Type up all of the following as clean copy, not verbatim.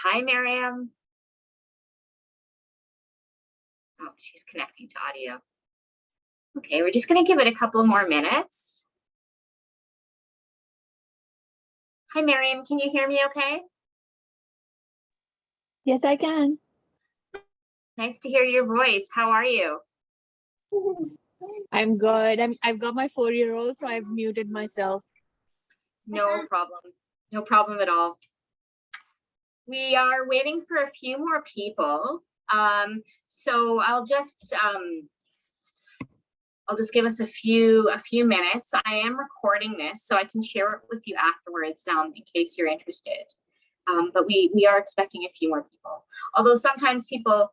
Hi, Miriam. Oh, she's connecting to audio. Okay, we're just going to give it a couple more minutes. Hi, Miriam. Can you hear me okay? Yes, I can. Nice to hear your voice. How are you? I'm good. I've got my 4-year-old, so I've muted myself. No problem. No problem at all. We are waiting for a few more people. So I'll just give us a few minutes. I am recording this, so I can share it with you afterwards in case you're interested. But we are expecting a few more people. Although sometimes people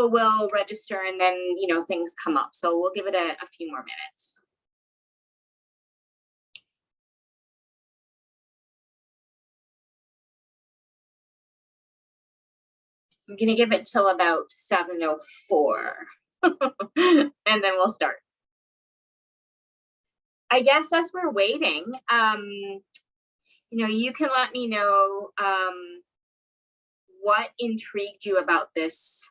will register and then things come up. So we'll give it a few more minutes. I'm gonna give it till about 7:04, and then we'll start. I guess as we're waiting, you can let me know what intrigued you about this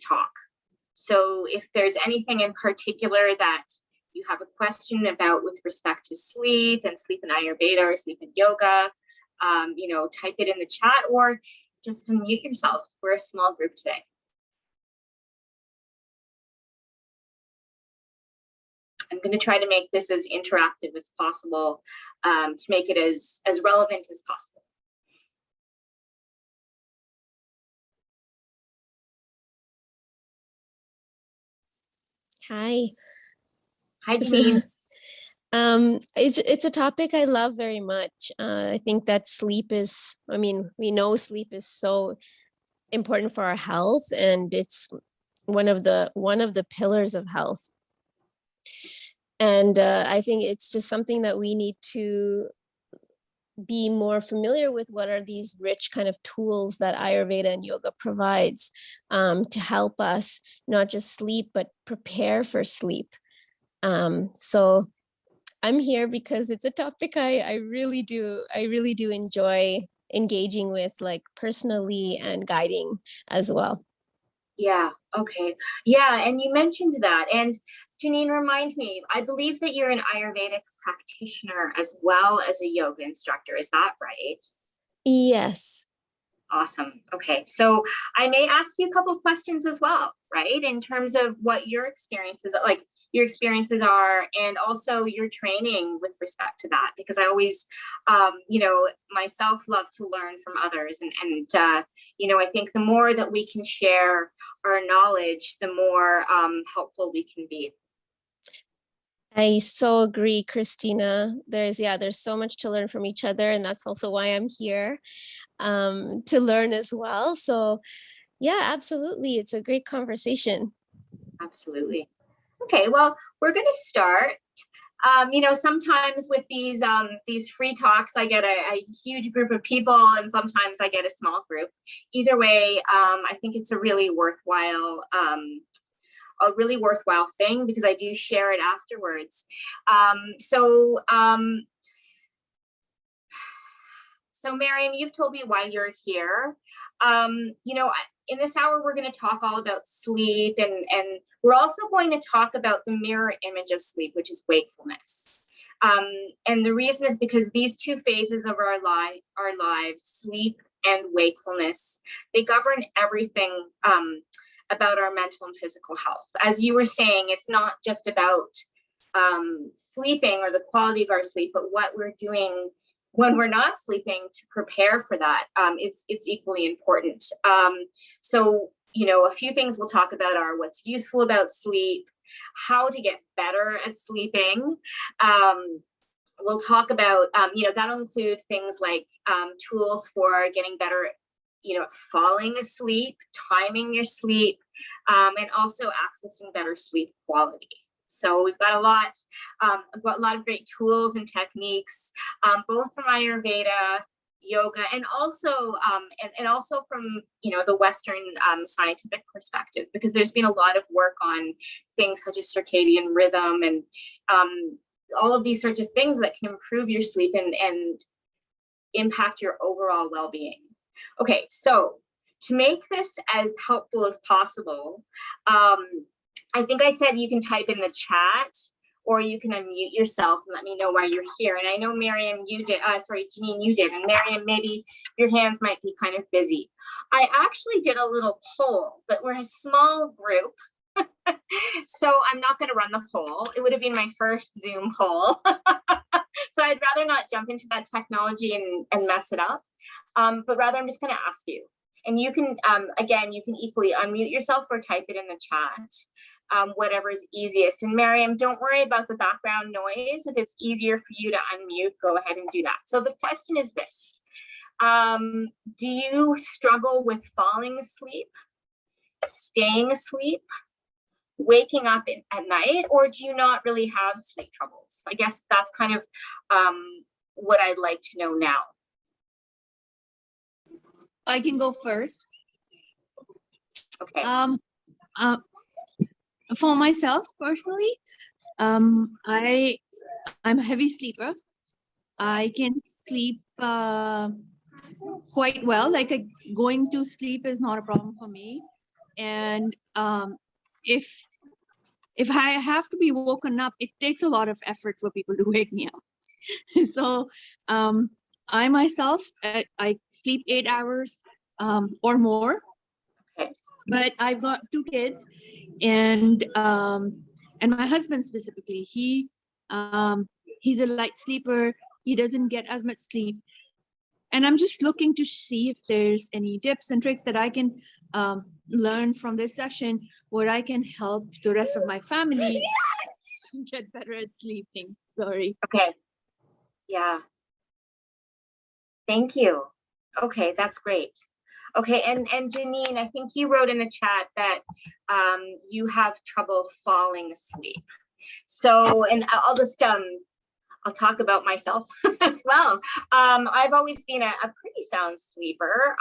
talk. So if there's anything in particular that you have a question about with respect to sleep and sleep in Ayurveda or sleep in yoga, type it in the chat or just unmute yourself. We're a small group today. I'm going to try to make this as interactive as possible to make it as relevant as possible. Hi. Hi, Janine. It's a topic I love very much. I think that sleep is, we know sleep is so important for our health, and it's one of the pillars of health. And I think it's just something that we need to be more familiar with. What are these rich kind of tools that Ayurveda and yoga provides to help us not just sleep, but prepare for sleep. So I'm here because it's a topic I really do enjoy engaging with, like personally and guiding as well. Yeah, okay. Yeah, and you mentioned that. And Janine, remind me, I believe that you're an Ayurvedic practitioner as well as a yoga instructor. Is that right? Yes. Awesome. Okay, so I may ask you a couple of questions as well, right? In terms of what your experiences are, and also your training with respect to that, because I always, myself love to learn from others, and I think the more that we can share our knowledge, the more helpful we can be. I so agree, Christina. There's so much to learn from each other, and that's also why I'm here to learn as well. So yeah, absolutely. It's a great conversation. Absolutely. Okay, well, we're going to start. Sometimes with these free talks, I get a huge group of people, and sometimes I get a small group. Either way, I think it's a really worthwhile thing, because I do share it afterwards. So Miriam, you've told me why you're here. In this hour, we're going to talk all about sleep, and we're also going to talk about the mirror image of sleep, which is wakefulness. And the reason is because these two phases of our lives, sleep and wakefulness, they govern everything about our mental and physical health. As you were saying, it's not just about sleeping or the quality of our sleep, but what we're doing when we're not sleeping to prepare for that. It's equally important. So a few things we'll talk about are what's useful about sleep, how to get better at sleeping. We'll talk about, that'll include things like tools for getting better at falling asleep, timing your sleep, and also accessing better sleep quality. So we've got a lot of great tools and techniques, both from Ayurveda, yoga, and also from the Western scientific perspective, because there's been a lot of work on things such as circadian rhythm and all of these sorts of things that can improve your sleep and impact your overall well-being. Okay, so to make this as helpful as possible, I think I said you can type in the chat or you can unmute yourself and let me know why you're here. And I know Miriam, you did, sorry, Janine, you did. And Miriam, maybe your hands might be kind of busy. I actually did a little poll, but we're a small group. So I'm not going to run the poll. It would have been my first Zoom poll. So I'd rather not jump into that technology and mess it up. But rather I'm just going to ask you. And you can, again, you can equally unmute yourself or type it in the chat, whatever is easiest. And Miriam, don't worry about the background noise. If it's easier for you to unmute, go ahead and do that. So the question is this. Do you struggle with falling asleep, staying asleep, waking up at night, or do you not really have sleep troubles? I guess that's kind of what I'd like to know now. I can go first. Okay. For myself personally, I'm a heavy sleeper. I can sleep quite well. Like going to sleep is not a problem for me. And if I have to be woken up, it takes a lot of effort for people to wake me up. So I myself, I sleep 8 hours or more. Okay. But I've got 2 kids, and my husband specifically, he's a light sleeper. He doesn't get as much sleep, and I'm just looking to see if there's any tips and tricks that I can learn from this session where I can help the rest of my family get better at sleeping. Sorry. Okay. Yeah. Thank you. Okay, that's great. Okay, and Janine, I think you wrote in the chat that you have trouble falling asleep. So, and I'll just I'll talk about myself as well. I've always been a pretty sound sleeper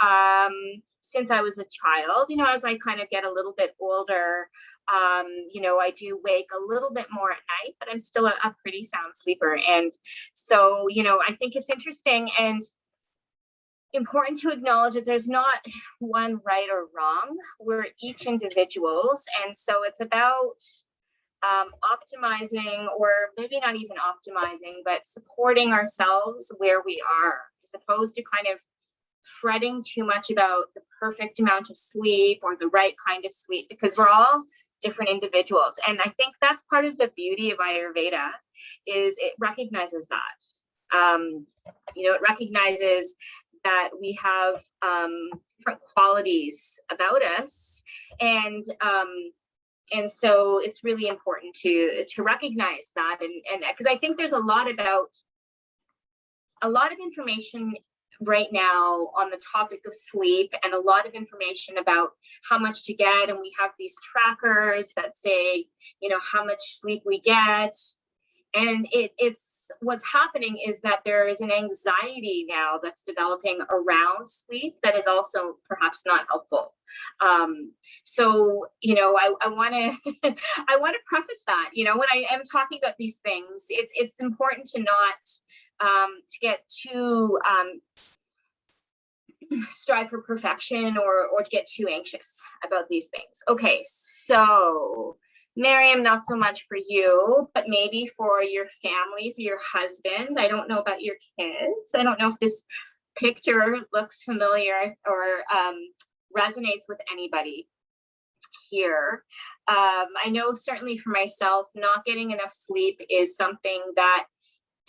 since I was a child. You know, as I kind of get a little bit older, you know, I do wake a little bit more at night, but I'm still a pretty sound sleeper. And so, you know, I think it's interesting and important to acknowledge that there's not one right or wrong. We're each individuals. And so it's about optimizing, or maybe not even optimizing, but supporting ourselves where we are, as opposed to kind of fretting too much about the perfect amount of sleep or the right kind of sleep, because we're all different individuals. And I think that's part of the beauty of Ayurveda, is it recognizes that. You know, it recognizes that we have different qualities about us, and so it's really important to recognize that, and because I think there's a lot of information right now on the topic of sleep, and a lot of information about how much to get, and we have these trackers that say, you know, how much sleep we get, and it's what's happening is that there is an anxiety now that's developing around sleep that is also perhaps not helpful. So, you know, I want to I want to preface that, you know, when I am talking about these things, it's important to not to get too strive for perfection or to get too anxious about these things. Okay, so Miriam, not so much for you, but maybe for your family, for your husband. I don't know about your kids. I don't know if this picture looks familiar or resonates with anybody here. I know certainly for myself, not getting enough sleep is something that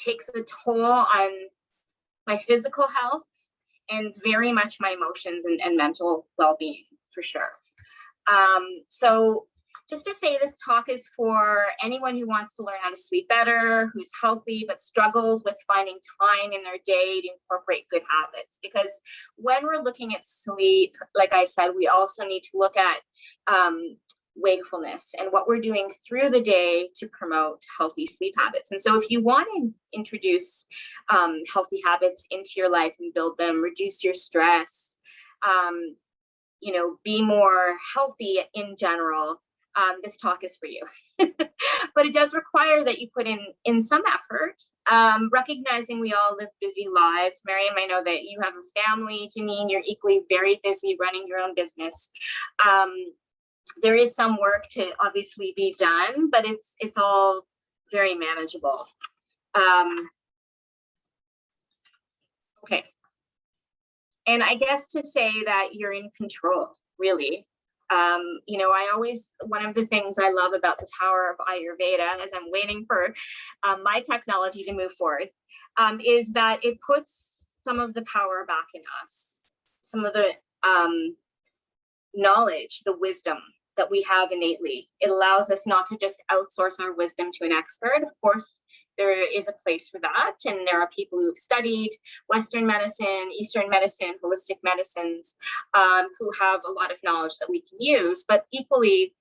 takes a toll on my physical health and very much my emotions and mental well-being, for sure. So just to say, this talk is for anyone who wants to learn how to sleep better, who's healthy, but struggles with finding time in their day to incorporate good habits. Because when we're looking at sleep, like I said, we also need to look at wakefulness and what we're doing through the day to promote healthy sleep habits. And so if you want to introduce healthy habits into your life and build them, reduce your stress, you know, be more healthy in general, this talk is for you. But it does require that you put in some effort, recognizing we all live busy lives. Miriam, I know that you have a family. Janine, you're equally very busy running your own business. There is some work to obviously be done, but it's all very manageable. Okay. And I guess to say that you're in control, really. You know, one of the things I love about the power of Ayurveda, as I'm waiting for my technology to move forward, is that it puts some of the power back in us, some of the knowledge, the wisdom that we have innately. It allows us not to just outsource our wisdom to an expert. Of course, there is a place for that. And there are people who've studied Western medicine, Eastern medicine, holistic medicines, who have a lot of knowledge that we can use. But equally,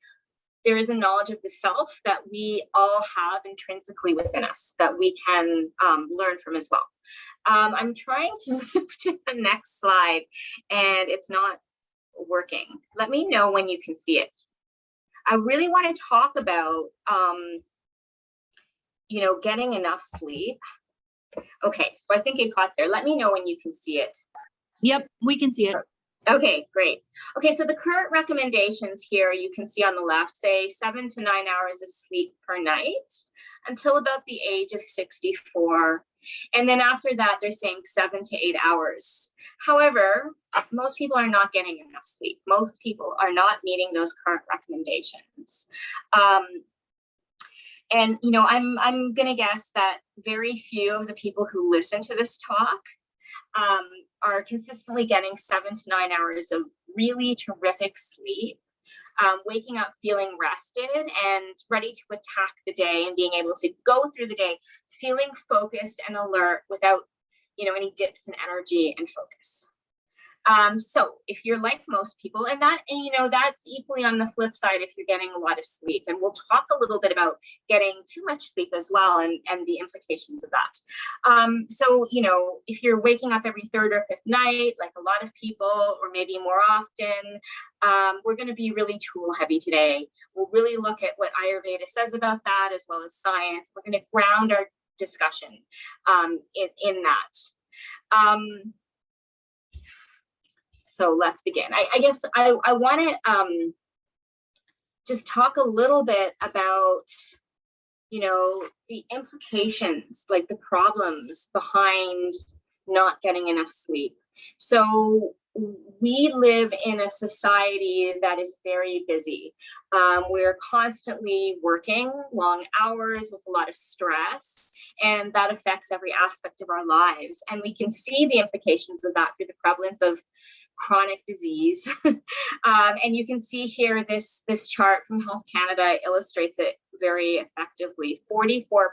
there is a knowledge of the self that we all have intrinsically within us that we can learn from as well. I'm trying to move to the next slide and it's not working. Let me know when you can see it. I really want to talk about, you know, getting enough sleep. Okay, so I think it got there. Let me know when you can see it. Yep, we can see it. Okay, great. Okay, so the current recommendations here, you can see on the left, say 7 to 9 hours of sleep per night until about the age of 64. And then after that, they're saying 7 to 8 hours. However, most people are not getting enough sleep. Most people are not meeting those current recommendations. And, you know, I'm going to guess that very few of the people who listen to this talk are consistently getting 7 to 9 hours of really terrific sleep, waking up feeling rested and ready to attack the day and being able to go through the day feeling focused and alert without, you know, any dips in energy and focus. So if you're like most people, and you know, that's equally on the flip side if you're getting a lot of sleep, and we'll talk a little bit about getting too much sleep as well and the implications of that. So, you know, if you're waking up every third or fifth night, like a lot of people, or maybe more often, we're going to be really tool heavy today. We'll really look at what Ayurveda says about that, as well as science. We're going to ground our discussion in that. So let's begin. I guess I want to just talk a little bit about, you know, the implications, like the problems behind not getting enough sleep. So we live in a society that is very busy. We're constantly working long hours with a lot of stress, and that affects every aspect of our lives. And we can see the implications of that through the prevalence of chronic disease. And you can see here, this chart from Health Canada illustrates it very effectively, 44%.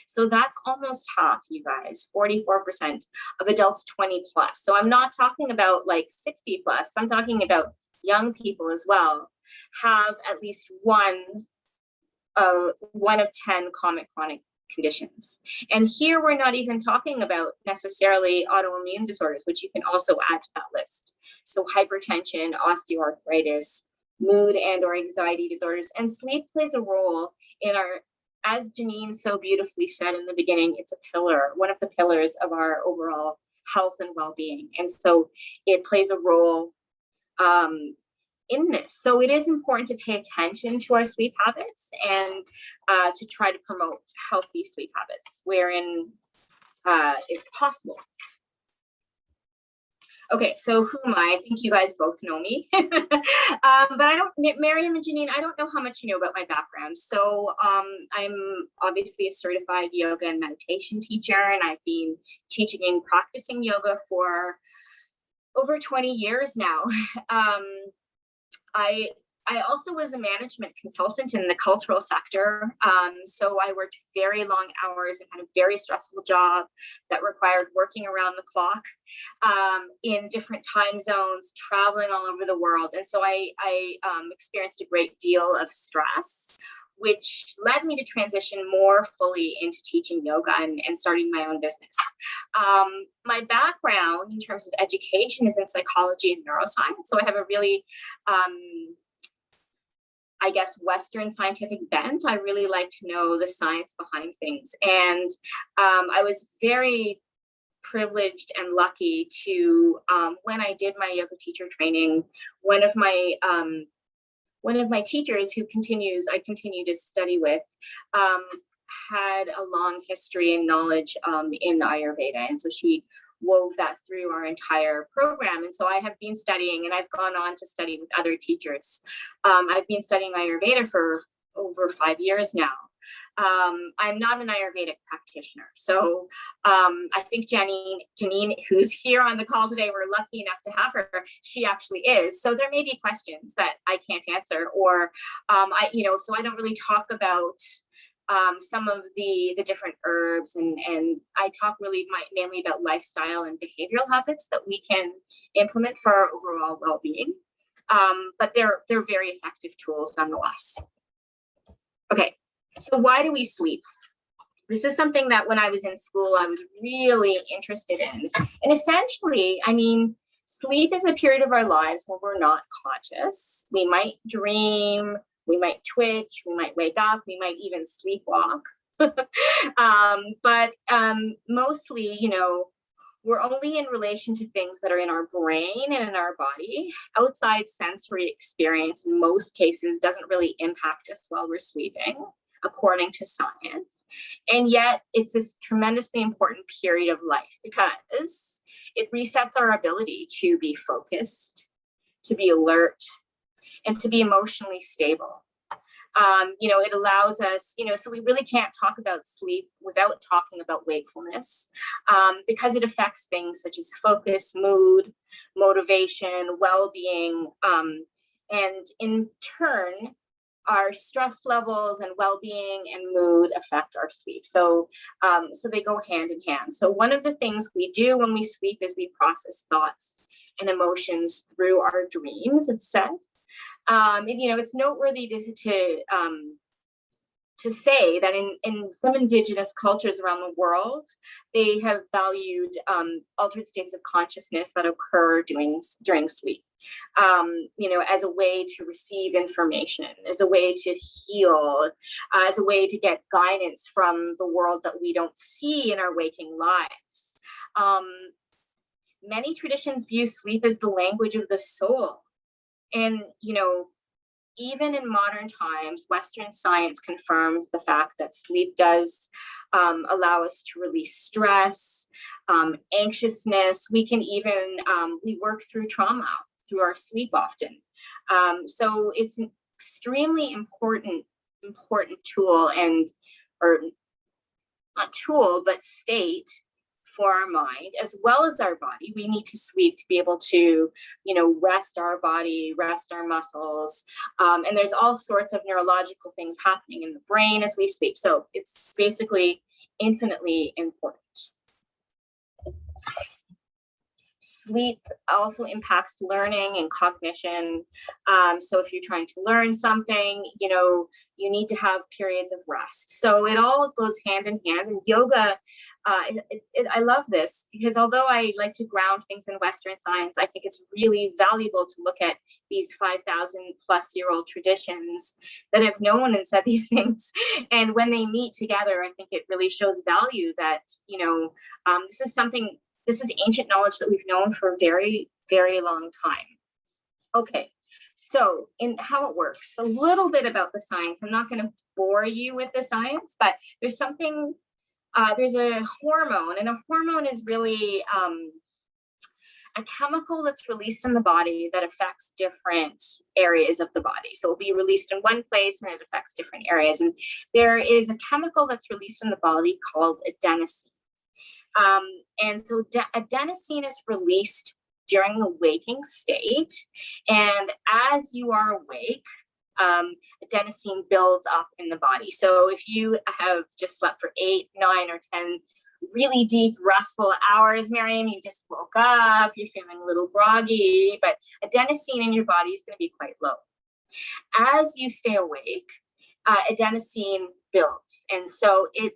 So that's almost half, you guys, 44% of adults 20 plus. So I'm not talking about like 60 plus, I'm talking about young people as well, have at least one of 10 common chronic conditions. And here we're not even talking about necessarily autoimmune disorders, which you can also add to that list. So hypertension, osteoarthritis, mood and or anxiety disorders, and sleep plays a role in our, as Janine so beautifully said in the beginning, it's a pillar, one of the pillars of our overall health and well-being. And so it plays a role in this. So it is important to pay attention to our sleep habits and to try to promote healthy sleep habits wherein it's possible. Okay, so who am I? I think you guys both know me. But I don't, Miriam and Janine, I don't know how much you know about my background. So I'm obviously a certified yoga and meditation teacher, and I've been teaching and practicing yoga for over 20 years now. I also was a management consultant in the cultural sector. So I worked very long hours and had a very stressful job that required working around the clock in different time zones, traveling all over the world. And so I experienced a great deal of stress, which led me to transition more fully into teaching yoga and starting my own business. My background in terms of education is in psychology and neuroscience. So I have a really I guess, Western scientific bent. I really like to know the science behind things. And I was very privileged and lucky to, when I did my yoga teacher training, one of my teachers I continue to study with, had a long history and knowledge in Ayurveda. And so she wove that through our entire program. And so I have been studying, and I've gone on to study with other teachers. I've been studying Ayurveda for over 5 years now. I'm not an Ayurvedic practitioner. So I think Janine, who's here on the call today, we're lucky enough to have her. She actually is. So there may be questions that I can't answer, or so I don't really talk about some of the different herbs, and I talk really mainly about lifestyle and behavioral habits that we can implement for our overall well-being. But they're very effective tools nonetheless. Okay, so why do we sleep? This is something that when I was in school, I was really interested in. And essentially, I mean, sleep is a period of our lives where we're not conscious. We might dream, we might twitch, we might wake up, we might even sleepwalk. But mostly, we're only in relation to things that are in our brain and in our body. Outside sensory experience, in most cases, doesn't really impact us while we're sleeping, according to science. And yet, it's this tremendously important period of life because it resets our ability to be focused, to be alert, and to be emotionally stable. It allows us, so we really can't talk about sleep without talking about wakefulness, because it affects things such as focus, mood, motivation, well-being, and in turn, our stress levels and well-being and mood affect our sleep. So they go hand in hand. So one of the things we do when we sleep is we process thoughts and emotions through our dreams, it's said. It's noteworthy to say that in some indigenous cultures around the world, they have valued altered states of consciousness that occur during sleep, as a way to receive information, as a way to heal, as a way to get guidance from the world that we don't see in our waking lives. Many traditions view sleep as the language of the soul. And, even in modern times, Western science confirms the fact that sleep does allow us to release stress, anxiousness. We can even, we work through trauma through our sleep often. So it's an extremely important tool or not tool, but state for our mind as well as our body. We need to sleep to be able to, rest our body, rest our muscles. And there's all sorts of neurological things happening in the brain as we sleep. So it's basically infinitely important. Sleep also impacts learning and cognition. So if you're trying to learn something, you need to have periods of rest. So it all goes hand in hand. And yoga, I love this because although I like to ground things in Western science, I think it's really valuable to look at these 5,000 plus year old traditions that have known and said these things. And when they meet together, I think it really shows value that, this is ancient knowledge that we've known for a very, very long time. Okay, so in how it works, a little bit about the science. I'm not going to bore you with the science, but there's a hormone, and a hormone is really a chemical that's released in the body that affects different areas of the body. So it'll be released in one place and it affects different areas. And there is a chemical that's released in the body called adenosine. And so adenosine is released during the waking state. And as you are awake, adenosine builds up in the body. So if you have just slept for 8, 9, or 10 really deep, restful hours, Miriam, you just woke up, you're feeling a little groggy, but adenosine in your body is going to be quite low. As you stay awake, adenosine builds. And so it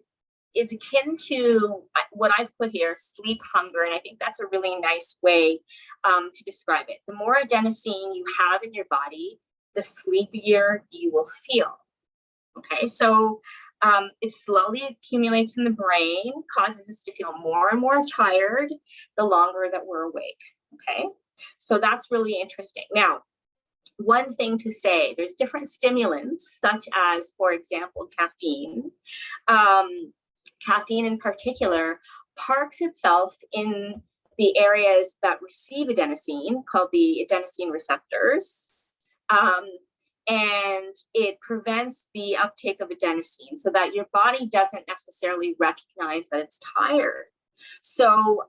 is akin to what I've put here, sleep hunger. And I think that's a really nice way to describe it. The more adenosine you have in your body, the sleepier you will feel. Okay, so it slowly accumulates in the brain, causes us to feel more and more tired the longer that we're awake. Okay, so that's really interesting. Now, one thing to say, there's different stimulants, such as, for example, caffeine. Caffeine in particular parks itself in the areas that receive adenosine, called the adenosine receptors. And it prevents the uptake of adenosine so that your body doesn't necessarily recognize that it's tired. So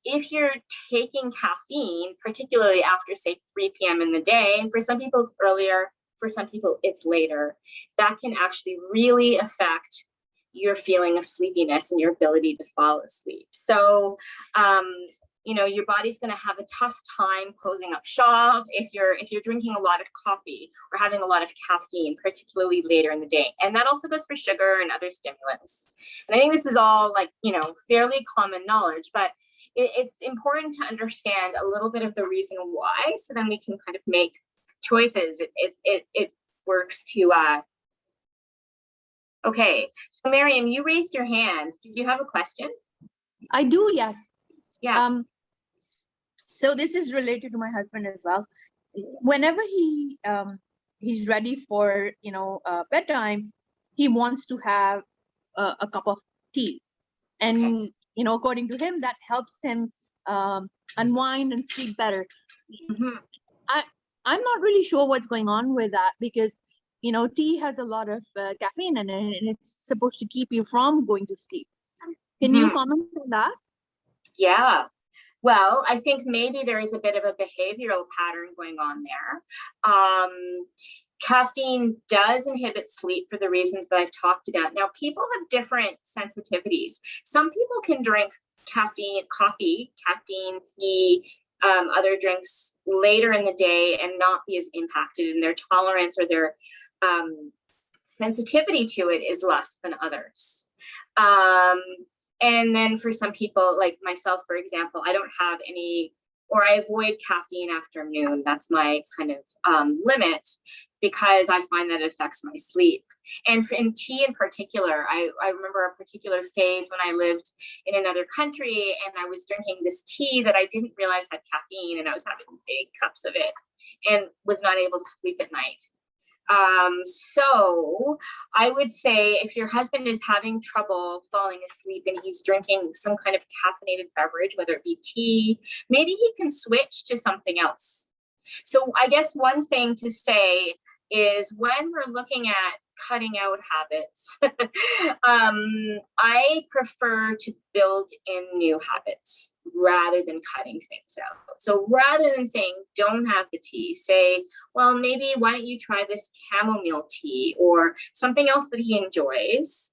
if you're taking caffeine, particularly after, say, 3 p.m. in the day, and for some people it's earlier, for some people it's later, that can actually really affect your feeling of sleepiness and your ability to fall asleep. So, you know, your body's going to have a tough time closing up shop if you're drinking a lot of coffee or having a lot of caffeine, particularly later in the day. And that also goes for sugar and other stimulants. And I think this is all, like, you know, fairly common knowledge, but it's important to understand a little bit of the reason why, so then we can kind of make choices. It works to okay. So Miriam, you raised your hand. Did you have a question? I do, yes. Yeah. So this is related to my husband as well. Whenever he's ready for, you know, bedtime, he wants to have a cup of tea, and Okay. you know, according to him, that helps him unwind and sleep better. Mm-hmm. I'm not really sure what's going on with that, because you know, tea has a lot of caffeine in it, and it's supposed to keep you from going to sleep. Can you comment on that? Yeah. Well, I think maybe there is a bit of a behavioral pattern going on there. Caffeine does inhibit sleep for the reasons that I've talked about. Now, people have different sensitivities. Some people can drink coffee, caffeine, tea, other drinks later in the day and not be as impacted, and their tolerance or their sensitivity to it is less than others. And then for some people, like myself, for example, I don't have any, or I avoid caffeine after noon. That's my kind of limit, because I find that it affects my sleep. And in tea in particular, I remember a particular phase when I lived in another country and I was drinking this tea that I didn't realize had caffeine, and I was having big cups of it and was not able to sleep at night. So I would say if your husband is having trouble falling asleep and he's drinking some kind of caffeinated beverage, whether it be tea, maybe he can switch to something else. So I guess one thing to say is, when we're looking at cutting out habits, I prefer to build in new habits rather than cutting things out. So rather than saying don't have the tea, say, well, maybe why don't you try this chamomile tea or something else that he enjoys,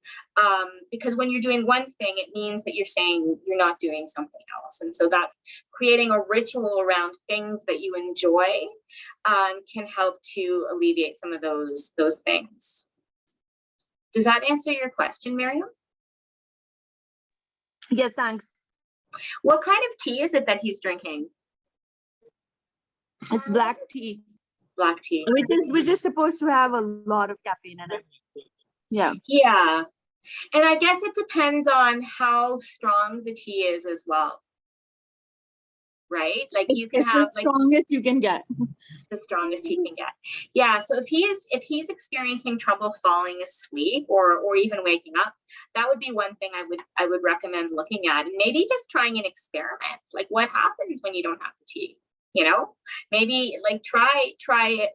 because when you're doing one thing, it means that you're saying you're not doing something else. And so that's creating a ritual around things that you enjoy, can help to alleviate some of those things. Does that answer your question, Miriam? Yes, thanks. What kind of tea is it that he's drinking? It's black tea. Black tea. Which is supposed to have a lot of caffeine in it. Yeah. Yeah. And I guess it depends on how strong the tea is as well. Right? Like you can have the strongest you can get. The strongest he can get. Yeah. So if he's experiencing trouble falling asleep or even waking up, that would be one thing I would recommend looking at, and maybe just trying an experiment. Like, what happens when you don't have the tea? You know, maybe like try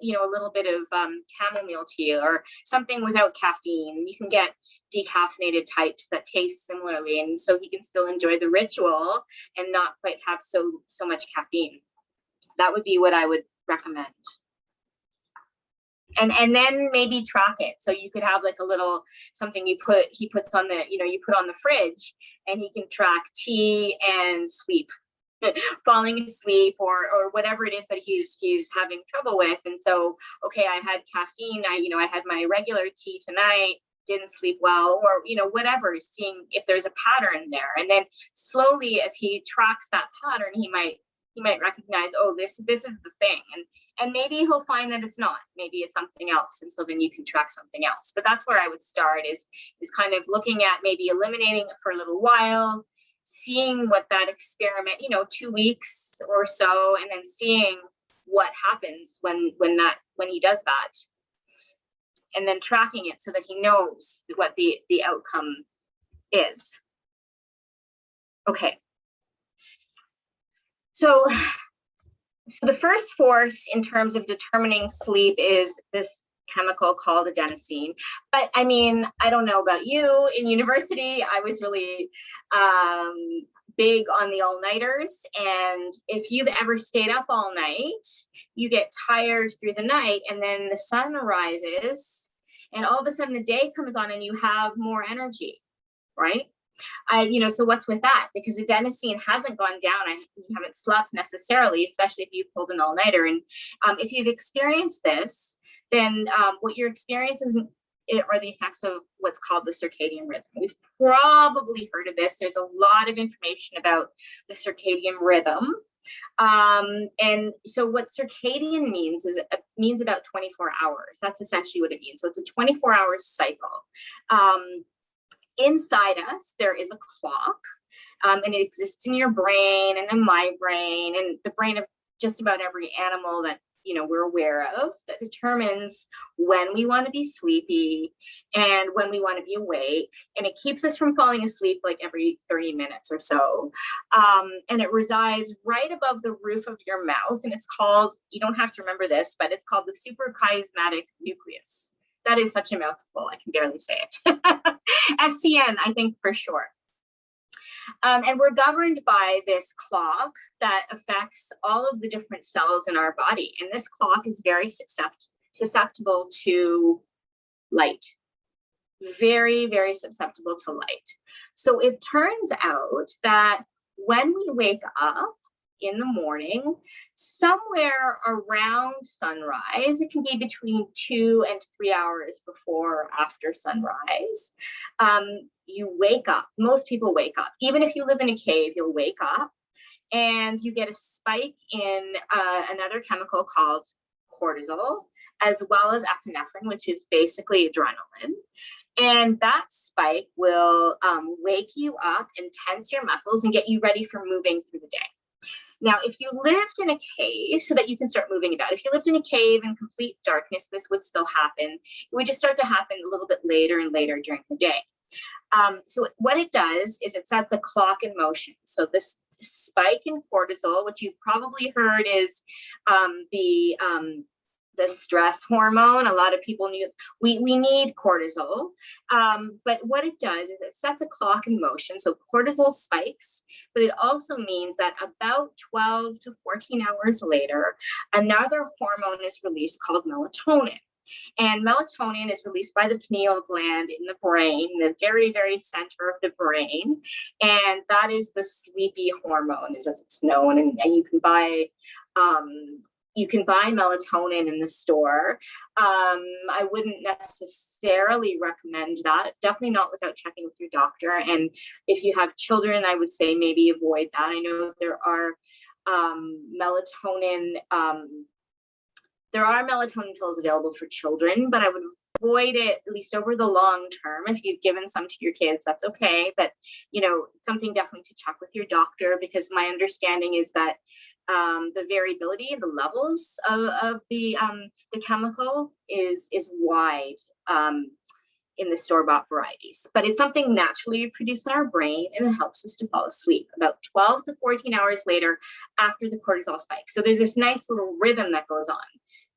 you know, a little bit of chamomile tea or something without caffeine. You can get decaffeinated types that taste similarly, and so he can still enjoy the ritual and not quite have so much caffeine. That would be what I would recommend. And then maybe track it. So you could have like a little something he puts on the, you know, you put on the fridge, and he can track tea and sleep, falling asleep or whatever it is that he's having trouble with. And so, okay, I had caffeine, I had my regular tea tonight, didn't sleep well, or, you know, whatever, seeing if there's a pattern there. And then slowly, as he tracks that pattern, he might he might recognize, oh, this is the thing. And maybe he'll find that it's not, maybe it's something else. And so then you can track something else. But that's where I would start, is kind of looking at maybe eliminating it for a little while, seeing what that experiment, 2 weeks or so, and then seeing what happens when he does that, and then tracking it so that he knows what the outcome is. Okay. So the first force in terms of determining sleep is this chemical called adenosine. But I mean, I don't know about you. In university, I was really big on the all-nighters. And if you've ever stayed up all night, you get tired through the night, and then the sun rises, and all of a sudden the day comes on and you have more energy, right? So what's with that? Because adenosine hasn't gone down. You haven't slept necessarily, especially if you pulled an all-nighter. And if you've experienced this, then what you're experiencing are the effects of what's called the circadian rhythm. We've probably heard of this. There's a lot of information about the circadian rhythm. And so what circadian means is it means about 24 hours. That's essentially what it means. So it's a 24-hour cycle. Inside us, there is a clock, and it exists in your brain and in my brain and the brain of just about every animal that we're aware of, that determines when we want to be sleepy and when we want to be awake. And it keeps us from falling asleep like every 30 minutes or so. And it resides right above the roof of your mouth. And it's called, you don't have to remember this, but it's called the suprachiasmatic nucleus. That is such a mouthful, I can barely say it. SCN, I think, for short. And we're governed by this clock that affects all of the different cells in our body. And this clock is very susceptible to light. Very, very susceptible to light. So it turns out that when we wake up in the morning, somewhere around sunrise, it can be between 2 and 3 hours before or after sunrise, you wake up. Most people wake up. Even if you live in a cave, you'll wake up and you get a spike in another chemical called cortisol, as well as epinephrine, which is basically adrenaline. And that spike will wake you up and tense your muscles and get you ready for moving through the day. Now, if you lived in a cave, so that you can start moving about, if you lived in a cave in complete darkness, this would still happen. It would just start to happen a little bit later and later during the day. So what it does is it sets a clock in motion. So this spike in cortisol, which you've probably heard is the stress hormone. A lot of people we need cortisol. But what it does is it sets a clock in motion. So cortisol spikes, but it also means that about 12 to 14 hours later, another hormone is released called melatonin. And melatonin is released by the pineal gland in the brain, the very, very center of the brain. And that is the sleepy hormone, as it's known. And you can buy melatonin in the store. I wouldn't necessarily recommend that. Definitely not without checking with your doctor. And if you have children, I would say maybe avoid that. I know there are melatonin pills available for children, but I would avoid it, at least over the long term. If you've given some to your kids, that's okay. But, something definitely to check with your doctor, because my understanding is that the variability in the levels of the chemical is wide in the store-bought varieties. But it's something naturally produced in our brain, and it helps us to fall asleep about 12 to 14 hours later after the cortisol spike. So there's this nice little rhythm that goes on.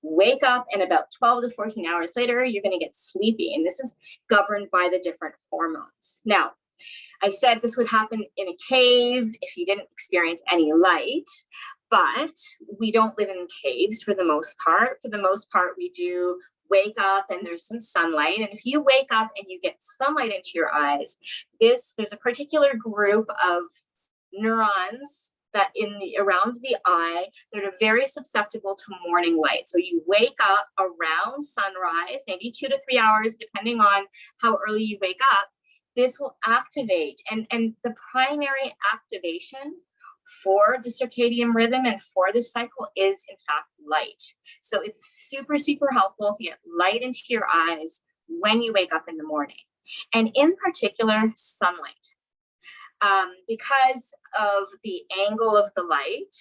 Wake up, and about 12 to 14 hours later, you're going to get sleepy. And this is governed by the different hormones. Now, I said this would happen in a cave if you didn't experience any light, but we don't live in caves for the most part. For the most part, we do wake up and there's some sunlight. And if you wake up and you get sunlight into your eyes, there's a particular group of neurons that around the eye that are very susceptible to morning light. So you wake up around sunrise, maybe 2 to 3 hours, depending on how early you wake up. This will activate, and the primary activation for the circadian rhythm and for this cycle is in fact light. So it's super, super helpful to get light into your eyes when you wake up in the morning, and in particular, sunlight. Because of the angle of the light,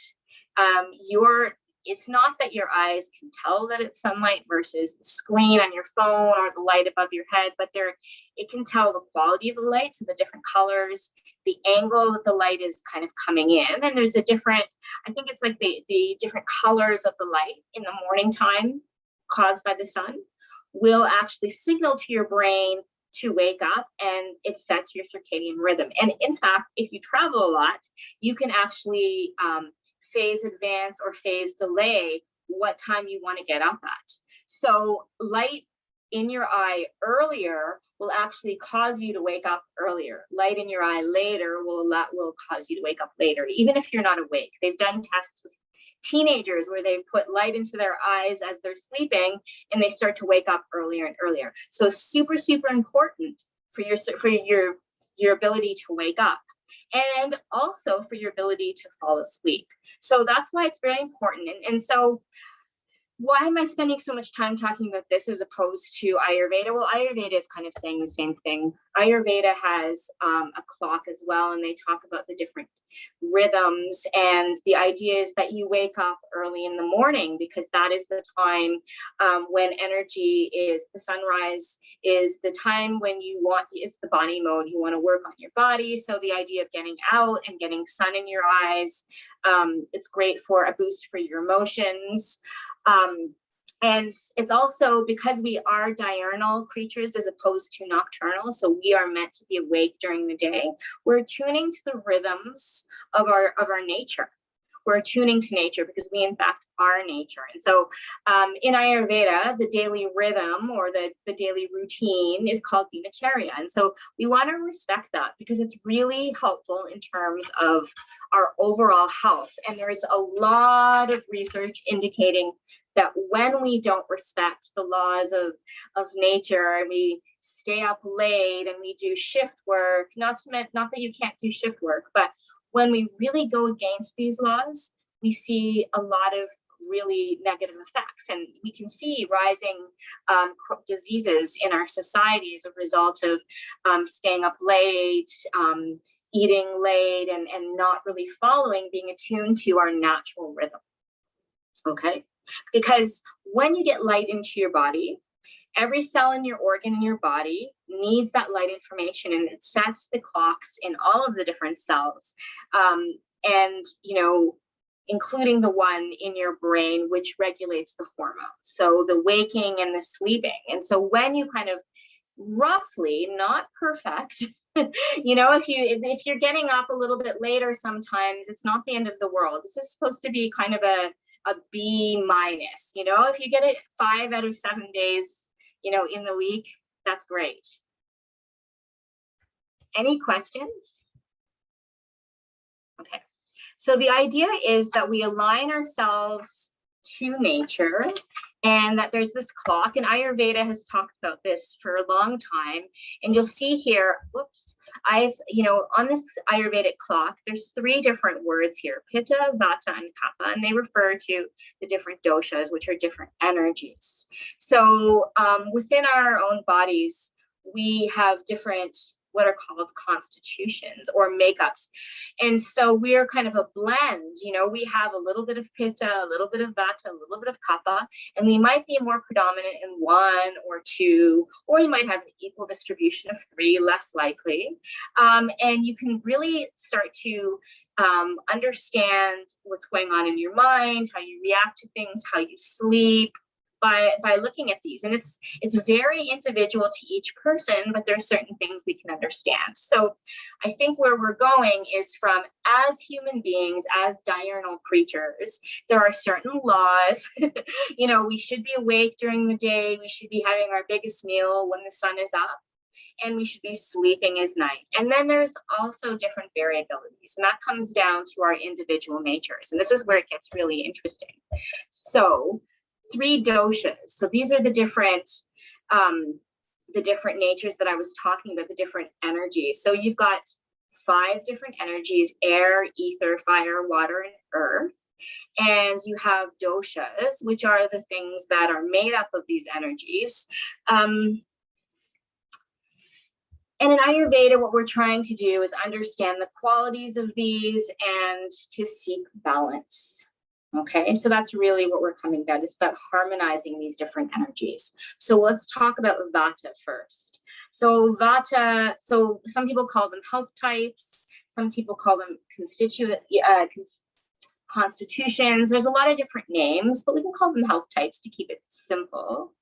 it's not that your eyes can tell that it's sunlight versus the screen on your phone or the light above your head, but it can tell the quality of the light, so the different colors, the angle that the light is kind of coming in. And there's a different, I think it's like the different colors of the light in the morning time caused by the sun will actually signal to your brain to wake up, and it sets your circadian rhythm. And in fact, if you travel a lot, you can actually phase advance or phase delay what time you want to get up at. So light in your eye earlier will actually cause you to wake up earlier. Light in your eye later will cause you to wake up later, even if you're not awake. They've done tests with teenagers where they've put light into their eyes as they're sleeping, and they start to wake up earlier and earlier. So super, super important for your ability to wake up, and also for your ability to fall asleep. So that's why it's very important. And so why am I spending so much time talking about this as opposed to Ayurveda? Well, Ayurveda is kind of saying the same thing. Ayurveda has a clock as well, and they talk about the different rhythms. And the idea is that you wake up early in the morning, because that is the time when energy is, the sunrise is the time when it's the body mode. You want to work on your body. So the idea of getting out and getting sun in your eyes, it's great for a boost for your emotions. And it's also because we are diurnal creatures as opposed to nocturnal. So we are meant to be awake during the day. We're tuning to the rhythms of our nature. We're tuning to nature because we in fact are nature. And so in Ayurveda, the daily rhythm or the daily routine is called dinacharya. And so we want to respect that because it's really helpful in terms of our overall health. And there's a lot of research indicating that when we don't respect the laws of nature, and we stay up late and we do shift work, not that you can't do shift work, but when we really go against these laws, we see a lot of really negative effects. And we can see rising diseases in our society as a result of staying up late, eating late, and not really being attuned to our natural rhythm. Okay? Because when you get light into your body, every cell in your organ in your body needs that light information, and it sets the clocks in all of the different cells. And, including the one in your brain, which regulates the hormones. So the waking and the sleeping. And so when you kind of roughly, not perfect, if you're getting up a little bit later, sometimes it's not the end of the world. This is supposed to be kind of a B minus, if you get it 5 out of 7 days, in the week, that's great. Any questions? Okay. So the idea is that we align ourselves to nature, and that there's this clock, and Ayurveda has talked about this for a long time. And you'll see here, on this Ayurvedic clock, there's 3 different words here: Pitta, Vata, and Kapha, and they refer to the different doshas, which are different energies. So within our own bodies, we have different what are called constitutions or makeups. And so we're kind of a blend, we have a little bit of Pitta, a little bit of Vata, a little bit of Kapha, and we might be more predominant in 1 or 2, or you might have an equal distribution of 3, less likely. And you can really start to understand what's going on in your mind, how you react to things, how you sleep, by looking at these. And it's very individual to each person, but there are certain things we can understand. So I think where we're going is from, as human beings, as diurnal creatures, there are certain laws. We should be awake during the day. We should be having our biggest meal when the sun is up, and we should be sleeping as night. And then there's also different variabilities, and that comes down to our individual natures. And this is where it gets really interesting. So 3 doshas. So these are the different natures that I was talking about, the different energies. So you've got 5 different energies: air, ether, fire, water, and earth. And you have doshas, which are the things that are made up of these energies. And in Ayurveda, what we're trying to do is understand the qualities of these and to seek balance. Okay, so that's really what we're coming about. It's about harmonizing these different energies. So let's talk about Vata first. So Vata, so some people call them health types, some people call them constitutions. There's a lot of different names, but we can call them health types to keep it simple.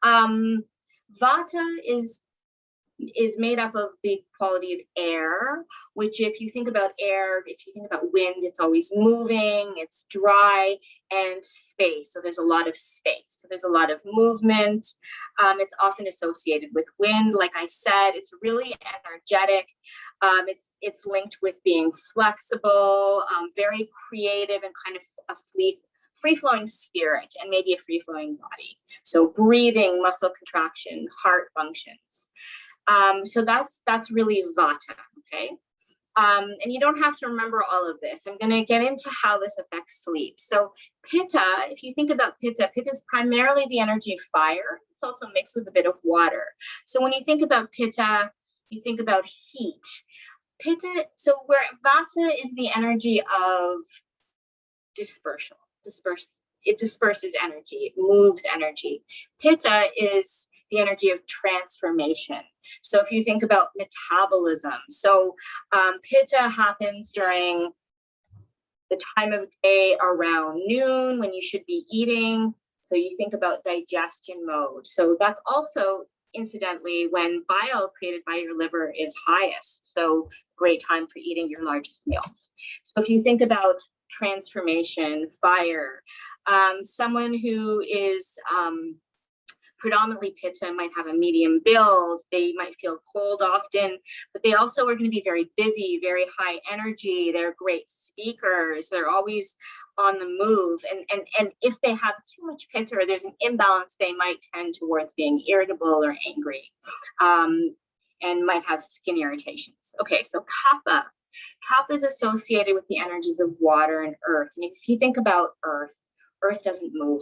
Vata is made up of the quality of air, which if you think about air, if you think about wind, it's always moving, it's dry, and space. So there's a lot of space. So there's a lot of movement. It's often associated with wind. Like I said, it's really energetic. It's linked with being flexible, very creative, and kind of a free-flowing spirit, and maybe a free-flowing body. So breathing, muscle contraction, heart functions. So that's really Vata, okay? And you don't have to remember all of this. I'm going to get into how this affects sleep. So Pitta, if you think about Pitta, Pitta is primarily the energy of fire. It's also mixed with a bit of water. So when you think about Pitta, you think about heat. Pitta, so where Vata is the energy of dispersal, it disperses energy, it moves energy. Pitta is the energy of transformation. So if you think about metabolism, so Pitta happens during the time of day around noon when you should be eating. So you think about digestion mode. So that's also incidentally when bile created by your liver is highest. So great time for eating your largest meal. So if you think about transformation, fire, someone who is predominantly Pitta might have a medium build. They might feel cold often, but they also are going to be very busy, very high energy. They're great speakers. They're always on the move. And if they have too much Pitta or there's an imbalance, they might tend towards being irritable or angry, and might have skin irritations. Okay, so Kapha. Kapha is associated with the energies of water and earth. And if you think about earth doesn't move.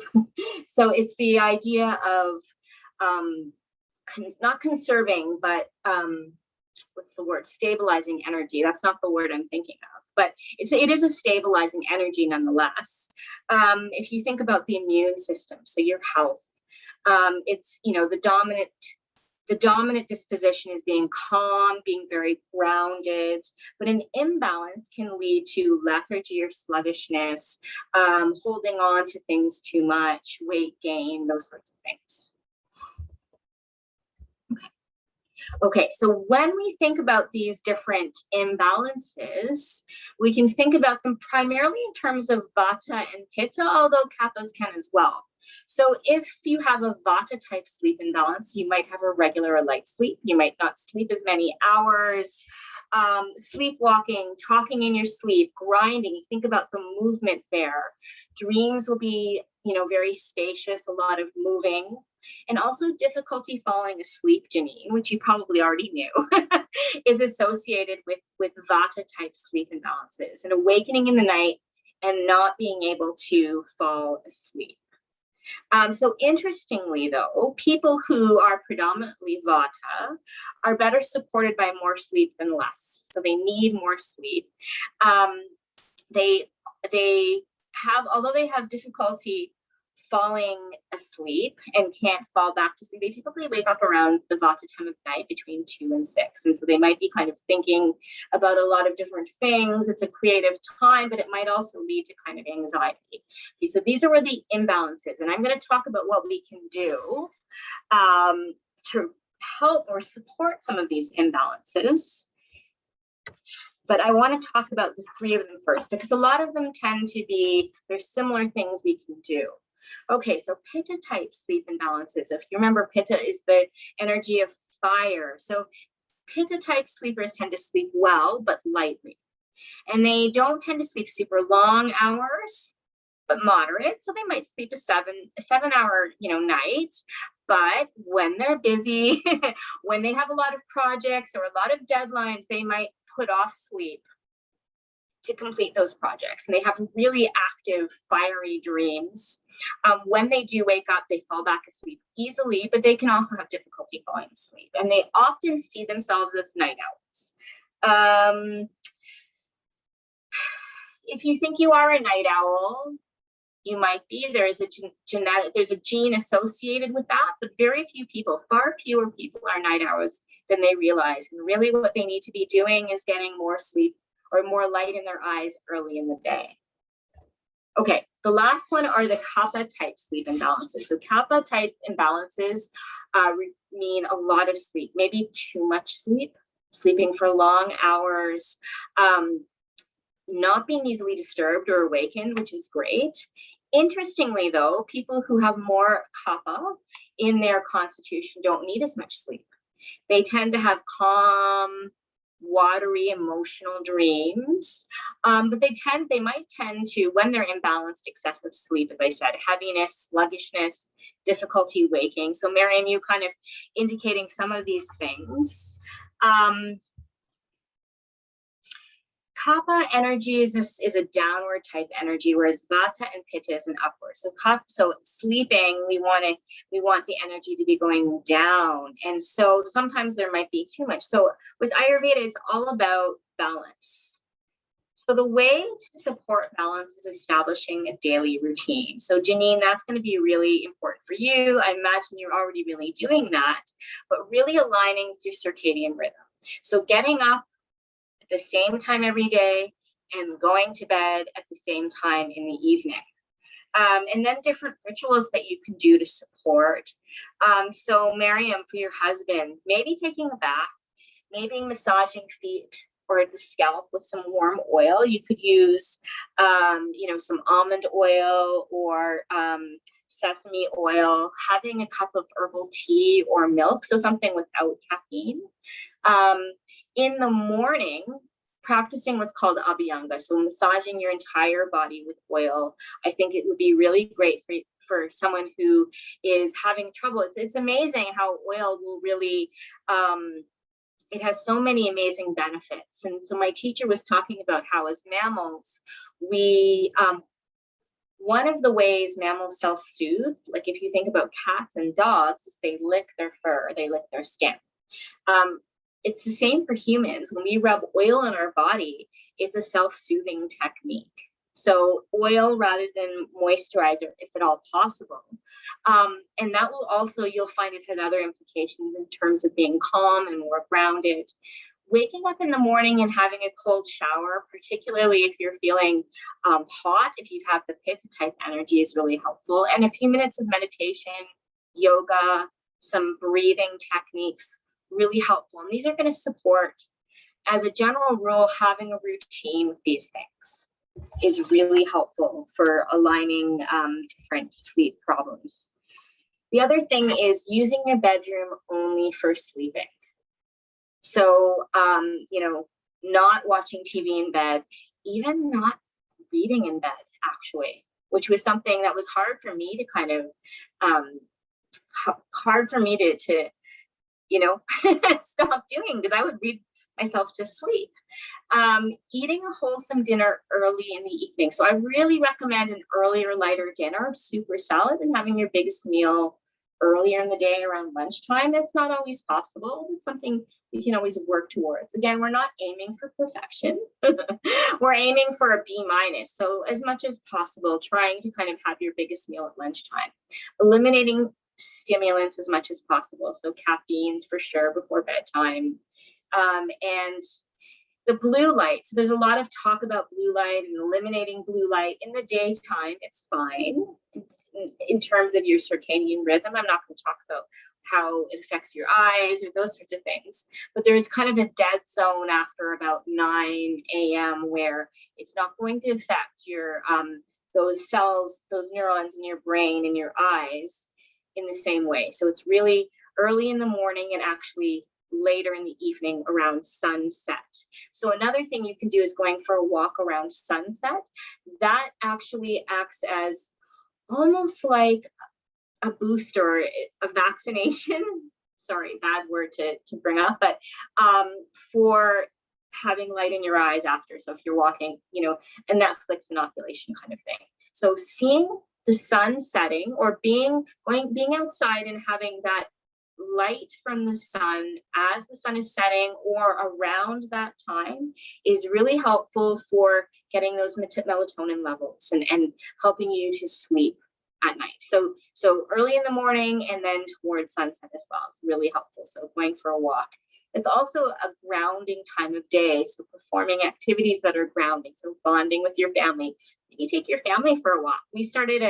So it's the idea of not conserving, but what's the word? Stabilizing energy. That's not the word I'm thinking of, but it is a stabilizing energy nonetheless. If you think about the immune system, so your health, it's, you know, the dominant disposition is being calm, being very grounded, but an imbalance can lead to lethargy or sluggishness, holding on to things too much, weight gain, those sorts of things. Okay, so when we think about these different imbalances, we can think about them primarily in terms of Vata and Pitta, although Kaphas can as well. So if you have a Vata type sleep imbalance, you might have a regular or light sleep. You might not sleep as many hours, sleepwalking, talking in your sleep, grinding. You think about the movement there. Dreams will be, you know, very spacious, a lot of moving, and also difficulty falling asleep, Janine, which you probably already knew, is associated with Vata type sleep imbalances and awakening in the night and not being able to fall asleep. So interestingly, though, people who are predominantly Vata are better supported by more sleep than less. So they need more sleep. They have, although they have difficulty falling asleep and can't fall back to sleep, they typically wake up around the Vata time of night between 2 and 6. And so they might be kind of thinking about a lot of different things. It's a creative time, but it might also lead to kind of anxiety. Okay, so these are where the imbalances, and I'm going to talk about what we can do to help or support some of these imbalances. But I want to talk about the 3 of them first, because a lot of them tend to be, there's similar things we can do. Okay, so Pitta type sleep imbalances. If you remember, Pitta is the energy of fire. So Pitta type sleepers tend to sleep well, but lightly. And they don't tend to sleep super long hours, but moderate. So they might sleep a 7-hour, night. But when they're busy, when they have a lot of projects or a lot of deadlines, they might put off sleep to complete those projects, and they have really active, fiery dreams. When they do wake up, they fall back asleep easily, but they can also have difficulty falling asleep, and they often see themselves as night owls. If you think you are a night owl, you might be. There is a there's a gene associated with that, but very few people, far fewer people are night owls than they realize. And really what they need to be doing is getting more sleep or more light in their eyes early in the day. Okay, the last one are the kapha type sleep imbalances. So kapha type imbalances mean a lot of sleep, maybe too much sleep, sleeping for long hours, not being easily disturbed or awakened, which is great. Interestingly though, people who have more kapha in their constitution don't need as much sleep. They tend to have calm, watery, emotional dreams, but they might tend to, when they're imbalanced, excessive sleep, as I said, heaviness, sluggishness, difficulty waking. So Mariam, you kind of indicating some of these things. Kapha energy is a downward type energy, whereas Vata and Pitta is an upward. So sleeping, we want the energy to be going down, and so sometimes there might be too much. So with Ayurveda, it's all about balance. So the way to support balance is establishing a daily routine. So Janine, that's going to be really important for you. I imagine you're already really doing that, but really aligning with your circadian rhythm. So getting up the same time every day and going to bed at the same time in the evening. And then different rituals that you can do to support. So Mariam, for your husband, maybe taking a bath, maybe massaging feet or the scalp with some warm oil. You could use, some almond oil or sesame oil, having a cup of herbal tea or milk, so something without caffeine. In the morning, practicing what's called abhyanga, so massaging your entire body with oil. I think it would be really great for someone who is having trouble. It's amazing how oil will really, it has so many amazing benefits. And so my teacher was talking about how as mammals, we, one of the ways mammals self-soothe, like if you think about cats and dogs, they lick their fur, they lick their skin. It's the same for humans. When we rub oil on our body, it's a self-soothing technique. So oil rather than moisturizer, if at all possible. And that will also, you'll find it has other implications in terms of being calm and more grounded. Waking up in the morning and having a cold shower, particularly if you're feeling hot, if you have the Pitta type energy, is really helpful. And a few minutes of meditation, yoga, some breathing techniques, really helpful. And these are going to support, as a general rule, having a routine with these things is really helpful for aligning different sleep problems. The other thing is using your bedroom only for sleeping. So, not watching TV in bed, even not reading in bed, actually, which was something that was hard for me to kind of, stop doing, because I would read myself to sleep. Eating a wholesome dinner early in the evening. So I really recommend an earlier, lighter dinner, super salad, and having your biggest meal earlier in the day around lunchtime. It's not always possible. It's something you can always work towards. Again, we're not aiming for perfection. We're aiming for a B-. So as much as possible, trying to kind of have your biggest meal at lunchtime. Eliminating stimulants as much as possible. So caffeines for sure before bedtime. And the blue light. So there's a lot of talk about blue light and eliminating blue light in the daytime. It's fine in terms of your circadian rhythm. I'm not going to talk about how it affects your eyes or those sorts of things, but there's kind of a dead zone after about 9 a.m. where it's not going to affect your those cells, those neurons in your brain and your eyes in the same way. So it's really early in the morning and actually later in the evening around sunset. So another thing you can do is going for a walk around sunset. That actually acts as almost like a boost or a vaccination. Sorry, bad word to bring up, but for having light in your eyes after. So if you're walking, you know, a Netflix inoculation kind of thing. So seeing the sun setting or being outside and having that light from the sun as the sun is setting or around that time is really helpful for getting those melatonin levels and helping you to sleep at night. So early in the morning and then towards sunset as well is really helpful. So going for a walk. It's also a grounding time of day. So performing activities that are grounding. So bonding with your family. You take your family for a walk. We started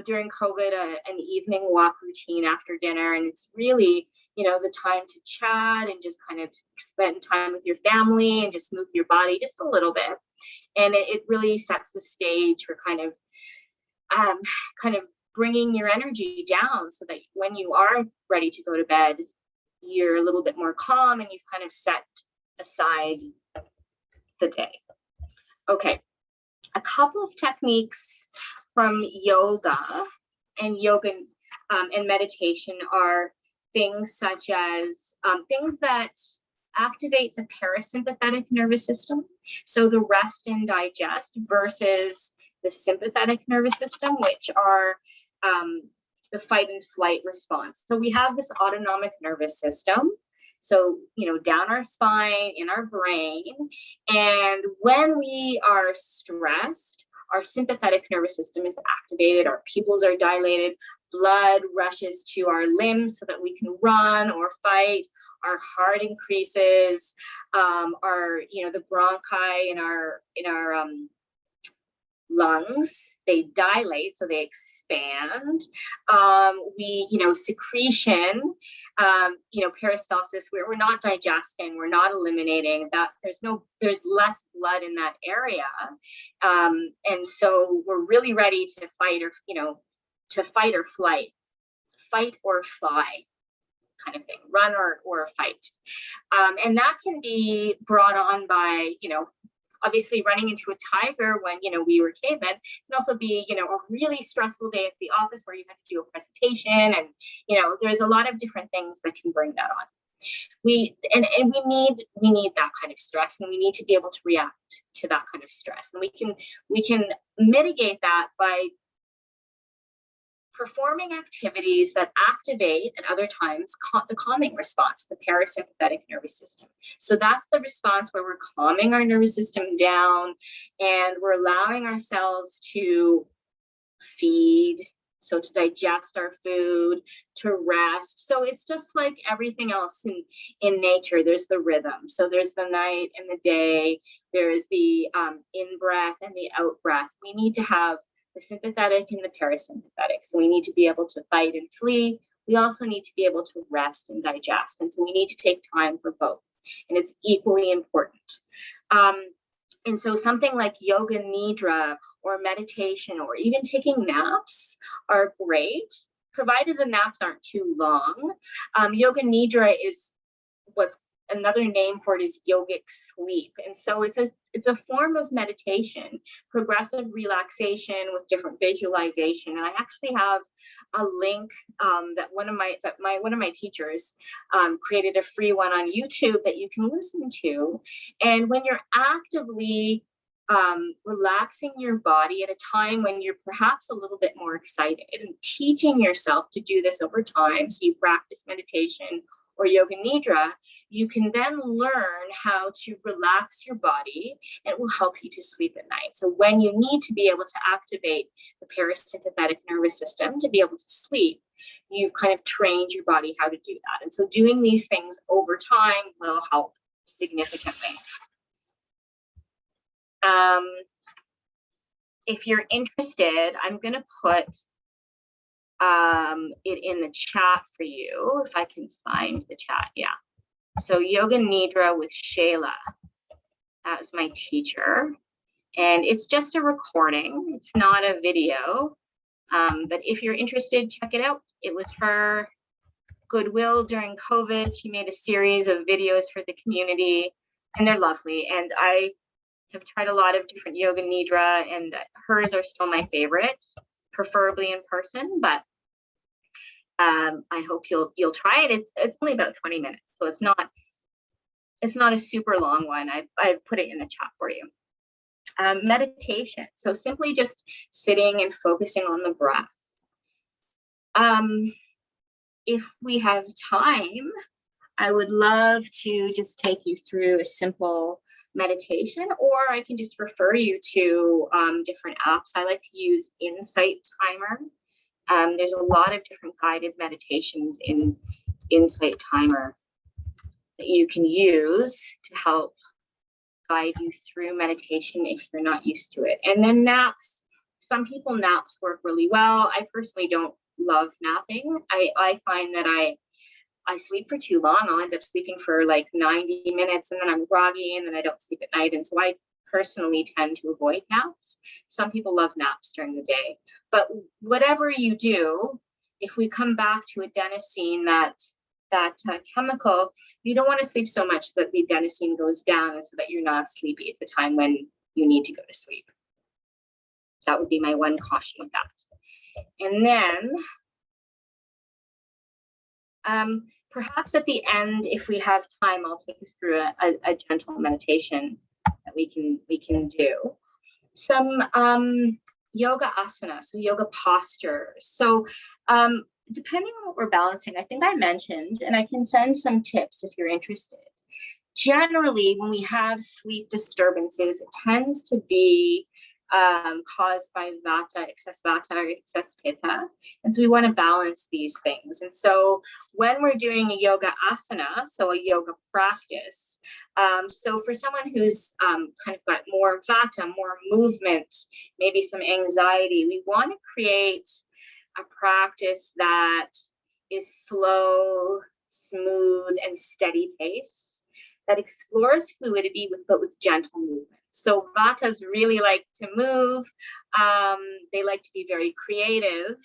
during COVID, an evening walk routine after dinner. And it's really, the time to chat and just kind of spend time with your family and just move your body just a little bit. And it really sets the stage for kind of bringing your energy down so that when you are ready to go to bed, you're a little bit more calm and you've kind of set aside the day. Okay, a couple of techniques from yoga and meditation are things such as things that activate the parasympathetic nervous system. So the rest and digest versus the sympathetic nervous system, which are the fight and flight response. So we have this autonomic nervous system. So, down our spine, in our brain. And when we are stressed, our sympathetic nervous system is activated, our pupils are dilated, blood rushes to our limbs so that we can run or fight, our heart increases, the bronchi in our lungs, they dilate, so they expand. Secretion, peristalsis, where we're not digesting, we're not eliminating that. There's less blood in that area. And so we're really ready to fight or flight, fight or fly kind of thing, run or fight. And that can be brought on by, obviously running into a tiger when, we were cavemen, can also be, a really stressful day at the office where you have to do a presentation and, there's a lot of different things that can bring that on. We need that kind of stress, and we need to be able to react to that kind of stress. And we can mitigate that by performing activities that activate at other times the calming response, the parasympathetic nervous system. So that's the response where we're calming our nervous system down and we're allowing ourselves to feed, so to digest our food, to rest. So it's just like everything else in nature. There's the rhythm. So there's the night and the day. There's the in-breath and the out-breath. We need to have the sympathetic and the parasympathetic. So we need to be able to fight and flee. We also need to be able to rest and digest. And so we need to take time for both. And it's equally important. And so something like yoga nidra or meditation or even taking naps are great, provided the naps aren't too long. Yoga nidra is what's another name for it is yogic sleep. And so it's a form of meditation, progressive relaxation with different visualization. And I actually have a link that one of my teachers created a free one on YouTube that you can listen to. And when you're actively relaxing your body at a time when you're perhaps a little bit more excited and teaching yourself to do this over time, so you practice meditation or yoga nidra, you can then learn how to relax your body and it will help you to sleep at night. So when you need to be able to activate the parasympathetic nervous system to be able to sleep, you've kind of trained your body how to do that. And so doing these things over time will help significantly. If you're interested, I'm going to put it in the chat for you, if I can find the chat. Yeah. So Yoga Nidra with Shayla. That was my teacher. And it's just a recording. It's not a video. But if you're interested, check it out. It was her goodwill during COVID. She made a series of videos for the community, and they're lovely. And I have tried a lot of different Yoga Nidra, and hers are still my favorite, preferably in person, but I hope you'll try it. It's only about 20 minutes, so it's not a super long one. I've put it in the chat for you. Meditation. So simply just sitting and focusing on the breath. If we have time, I would love to just take you through a simple meditation, or I can just refer you to different apps. I like to use Insight Timer. There's a lot of different guided meditations in Insight Timer that you can use to help guide you through meditation if you're not used to it. And then naps. Some people, naps work really well. I personally don't love napping. I find that I sleep for too long. I'll end up sleeping for like 90 minutes and then I'm groggy and then I don't sleep at night. And so I personally tend to avoid naps. Some people love naps during the day. But whatever you do, if we come back to adenosine, that chemical, you don't want to sleep so much that the adenosine goes down so that you're not sleepy at the time when you need to go to sleep. That would be my one caution with that. And then perhaps at the end, if we have time, I'll take us through a gentle meditation that we can do. Some yoga asana, so yoga postures. So depending on what we're balancing, I think I mentioned, and I can send some tips if you're interested. Generally, when we have sleep disturbances, it tends to be caused by vata, excess vata or excess pitta. And so we want to balance these things. And so when we're doing a yoga asana, so a yoga practice, so for someone who's kind of got more vata, more movement, maybe some anxiety, we want to create a practice that is slow, smooth, and steady pace, that explores fluidity but with gentle movement. So vatas really like to move. They like to be very creative.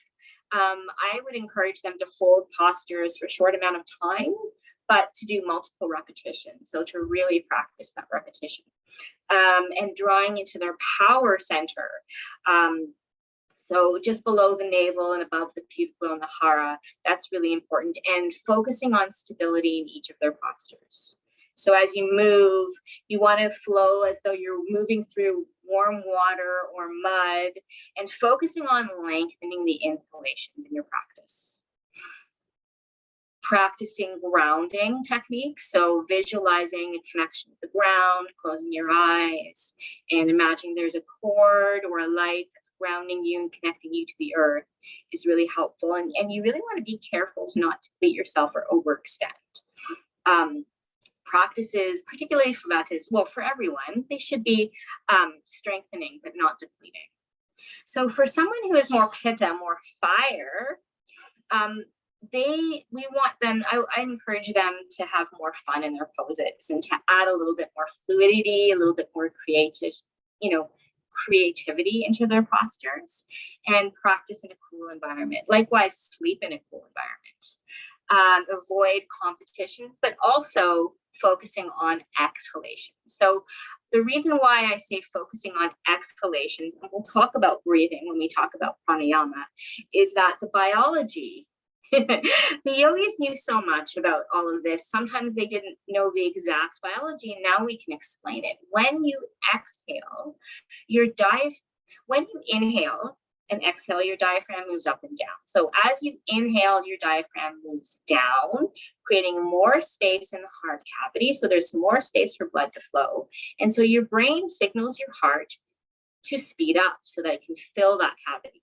I would encourage them to hold postures for a short amount of time, but to do multiple repetitions. So to really practice that repetition and drawing into their power center. So just below the navel and above the pubic bone, the hara, that's really important. And focusing on stability in each of their postures. So as you move, you want to flow as though you're moving through warm water or mud and focusing on lengthening the inhalations in your practice. Practicing grounding techniques, so visualizing a connection with the ground, closing your eyes, and imagining there's a cord or a light that's grounding you and connecting you to the earth is really helpful. And you really want to be careful to not deplete yourself or overextend. Practices, particularly for vatas, well, for everyone, they should be strengthening but not depleting. So for someone who is more pitta, more fire, I encourage them to have more fun in their poses and to add a little bit more fluidity, a little bit more creativity into their postures, and practice in a cool environment. Likewise, sleep in a cool environment. Avoid competition, but also focusing on exhalation. So the reason why I say focusing on exhalations, and we'll talk about breathing when we talk about pranayama, is that the biology, the yogis knew so much about all of this. Sometimes they didn't know the exact biology, and now we can explain it. When you exhale, when you inhale and exhale, your diaphragm moves up and down. So as you inhale, your diaphragm moves down, creating more space in the heart cavity. So there's more space for blood to flow. And so your brain signals your heart to speed up so that it can fill that cavity.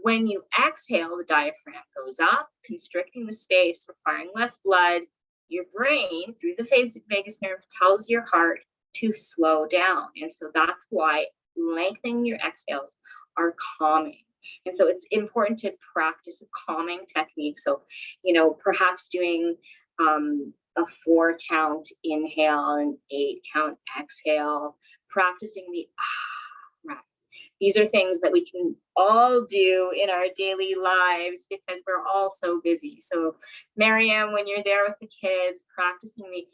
When you exhale, the diaphragm goes up, constricting the space, requiring less blood. Your brain, through the vagus nerve, tells your heart to slow down. And so that's why lengthening your exhales are calming. And so it's important to practice a calming technique. So, perhaps doing a 4-count inhale and 8-count exhale, practicing the breath. These are things that we can all do in our daily lives because we're all so busy. So Miriam, when you're there with the kids, practicing the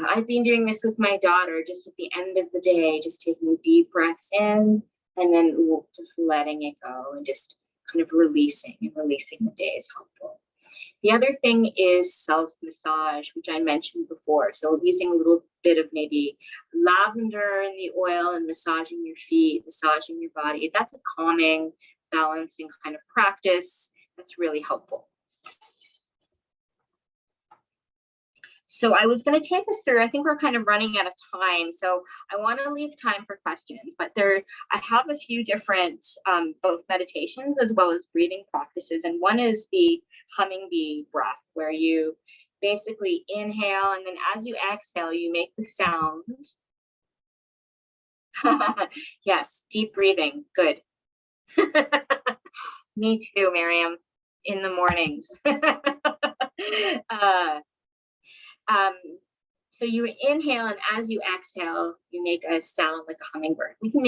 I've been doing this with my daughter just at the end of the day, just taking deep breaths in and then just letting it go and just kind of releasing the day is helpful. The other thing is self-massage, which I mentioned before. So using a little bit of maybe lavender in the oil and massaging your feet, massaging your body. That's a calming, balancing kind of practice. That's really helpful. So I was going to take us through, I think we're kind of running out of time. So I want to leave time for questions, but I have a few different both meditations as well as breathing practices. And one is the humming bee breath, where you basically inhale, and then as you exhale, you make the sound. Yes, deep breathing. Good. Me too, Miriam, in the mornings. So you inhale, and as you exhale, you make a sound like a hummingbird. I can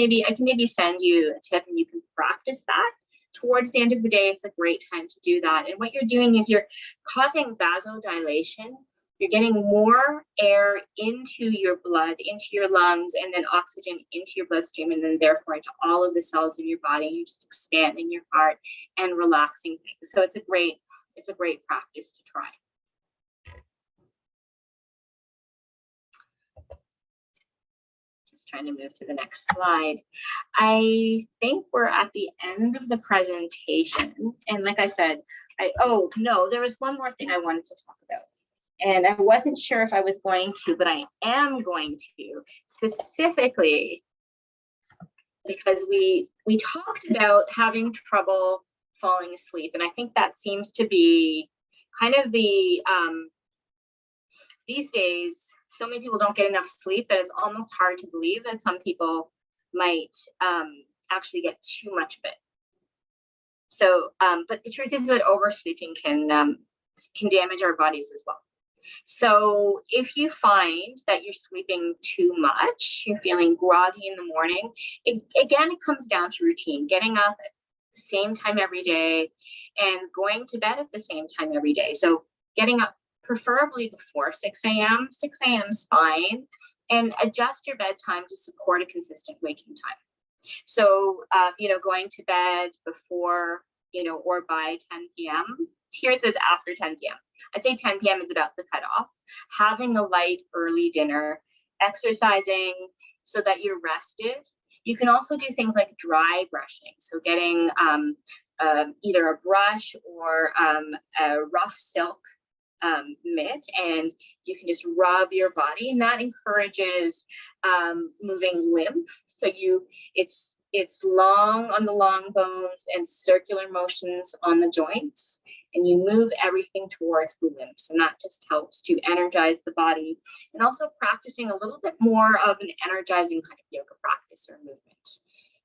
maybe send you a tip, and you can practice that. Towards the end of the day, it's a great time to do that. And what you're doing is you're causing vasodilation. You're getting more air into your blood, into your lungs, and then oxygen into your bloodstream, and then therefore into all of the cells of your body. You're just expanding your heart and relaxing things. So it's a great practice to try. Trying to move to the next slide. I think we're at the end of the presentation. And like I said, oh no, there was one more thing I wanted to talk about. And I wasn't sure if I was going to, but I am going to, specifically because we talked about having trouble falling asleep. And I think that seems to be kind of the, these days, so many people don't get enough sleep that it's almost hard to believe that some people might actually get too much of it. So, but the truth is that oversleeping can damage our bodies as well. So if you find that you're sleeping too much, you're feeling groggy in the morning, it comes down to routine, getting up at the same time every day and going to bed at the same time every day. So getting up preferably before 6 a.m. 6 a.m. is fine, and adjust your bedtime to support a consistent waking time. So, going to bed before, or by 10 p.m. Here it says after 10 p.m. I'd say 10 p.m. is about the cutoff. Having a light early dinner, exercising so that you're rested. You can also do things like dry brushing. So getting either a brush or a rough silk mitt, and you can just rub your body, and that encourages moving lymph. So it's long on the long bones and circular motions on the joints, and you move everything towards the lymphs, and that just helps to energize the body. And also practicing a little bit more of an energizing kind of yoga practice or movement.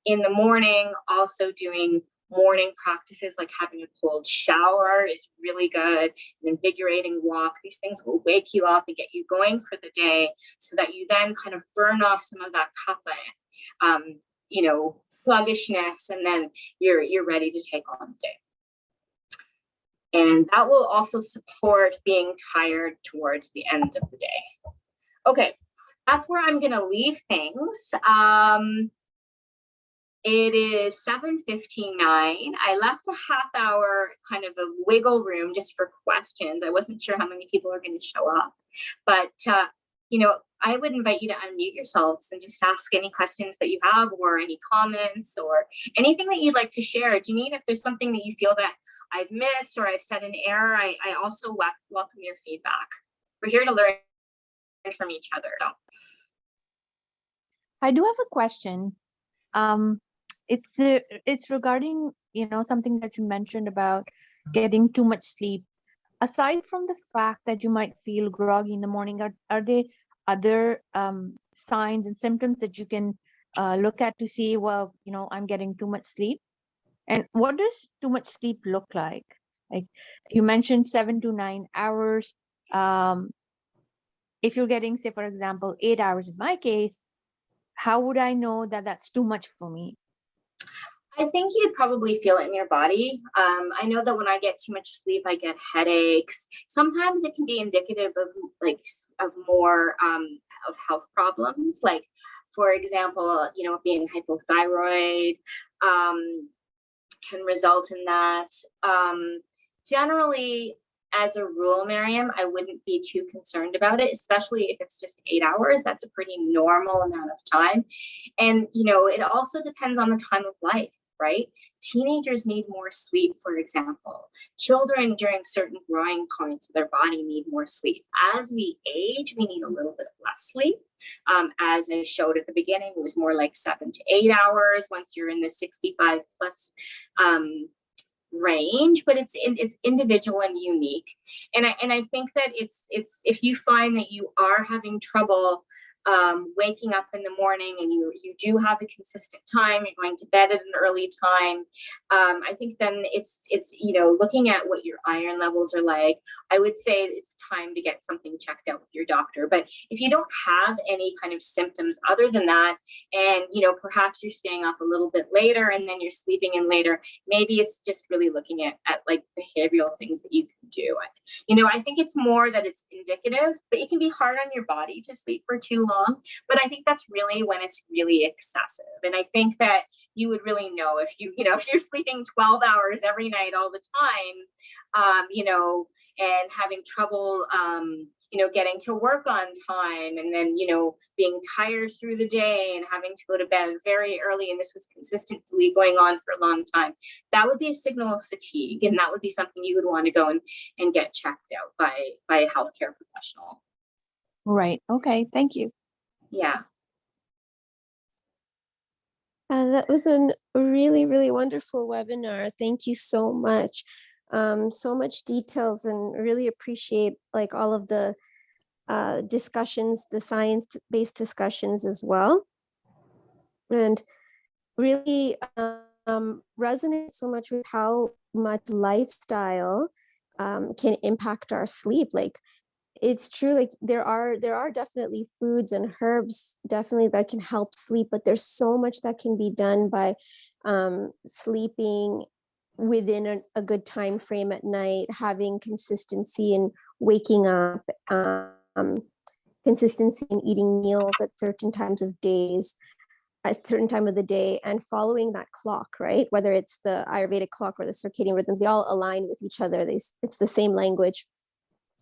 In the morning, also doing morning practices like having a cold shower is really good. An invigorating walk. These things will wake you up and get you going for the day, so that you then kind of burn off some of that kapha, sluggishness, and then you're ready to take on the day. And that will also support being tired towards the end of the day. Okay, that's where I'm going to leave things. It is 7:59. I left a half hour kind of a wiggle room just for questions. I wasn't sure how many people are going to show up, but I would invite you to unmute yourselves and just ask any questions that you have, or any comments, or anything that you'd like to share. Janine, if there's something that you feel that I've missed or I've said in error, I also welcome your feedback. We're here to learn from each other. So. I do have a question. It's regarding, something that you mentioned about getting too much sleep. Aside from the fact that you might feel groggy in the morning, are there other signs and symptoms that you can look at to see, well, I'm getting too much sleep? And what does too much sleep look like? Like you mentioned 7 to 9 hours. If you're getting, say, for example, 8 hours in my case, how would I know that that's too much for me? I think you'd probably feel it in your body. I know that when I get too much sleep, I get headaches. Sometimes it can be indicative of more of health problems, like, for example, being hypothyroid. can result in that. Generally, as a rule, Miriam, I wouldn't be too concerned about it, especially if it's just 8 hours. That's a pretty normal amount of time. And, it also depends on the time of life, right? Teenagers need more sleep, for example. Children during certain growing points of their body need more sleep. As we age, we need a little bit less sleep. As I showed at the beginning, it was more like 7 to 8 hours once you're in the 65 plus range, but it's individual and unique. And I think that it's if you find that you are having trouble waking up in the morning and you do have a consistent time, you're going to bed at an early time, I think then it's looking at what your iron levels are like. I would say it's time to get something checked out with your doctor. But if you don't have any kind of symptoms other than that, and perhaps you're staying up a little bit later and then you're sleeping in later, maybe it's just really looking at like behavioral things that you can do. I think it's more that it's indicative, but it can be hard on your body to sleep for too long. But I think that's really when it's really excessive. And I think that you would really know if if you're sleeping 12 hours every night all the time, and having trouble, getting to work on time, and then, being tired through the day and having to go to bed very early, and this was consistently going on for a long time, that would be a signal of fatigue. And that would be something you would want to go and get checked out by a healthcare professional. Right. Okay. Thank you. Yeah. That was a really, really wonderful webinar. Thank you so much. So much details, and really appreciate like all of the discussions, the science-based discussions as well. And really resonate so much with how much lifestyle can impact our sleep. Like, it's true, like there are definitely foods and herbs definitely that can help sleep, but there's so much that can be done by sleeping within a good time frame at night, having consistency in waking up, consistency in eating meals at certain times of days, at a certain time of the day, and following that clock, right? Whether it's the Ayurvedic clock or the circadian rhythms, they all align with each other. It's the same language.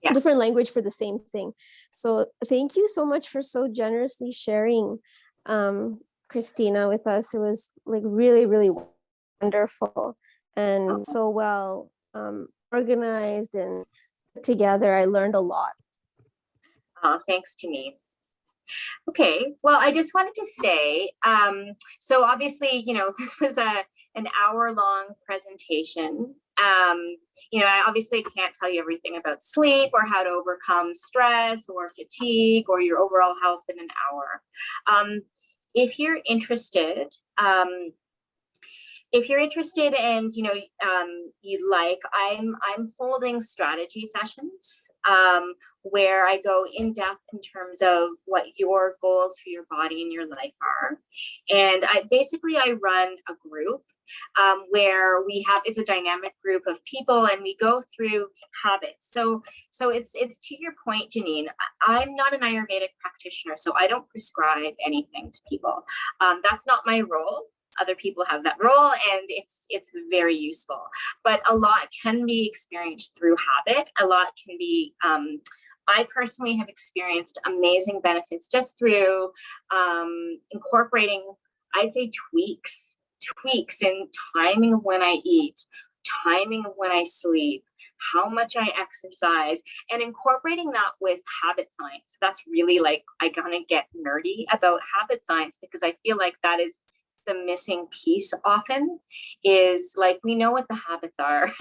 Yeah. Different language for the same thing. So thank you so much for so generously sharing, Christina, with us. It was like really, really wonderful and so well organized and put together. I learned a lot. Oh, thanks, Janine. Okay, well, I just wanted to say, so obviously, this was an hour-long presentation. I obviously can't tell you everything about sleep or how to overcome stress or fatigue or your overall health in an hour. If you're interested, and you'd like, I'm holding strategy sessions where I go in depth in terms of what your goals for your body and your life are. And I run a group where it's a dynamic group of people, and we go through habits. So it's to your point, Janine, I'm not an Ayurvedic practitioner, so I don't prescribe anything to people. That's not my role. Other people have that role, and it's very useful. But a lot can be experienced through habit. A lot can be, I personally have experienced amazing benefits just through incorporating, I'd say, tweaks in timing of when I eat, timing of when I sleep, how much I exercise, and incorporating that with habit science. That's really like, I gonna get nerdy about habit science, because I feel like that is the missing piece often, is like, we know what the habits are.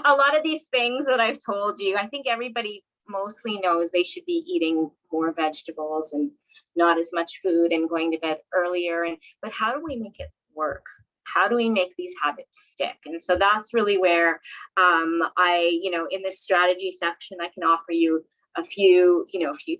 A lot of these things that I've told you, I think everybody mostly knows they should be eating more vegetables and not as much food and going to bed earlier. But how do we make it work? How do we make these habits stick? And so that's really where in this strategy section, I can offer you a few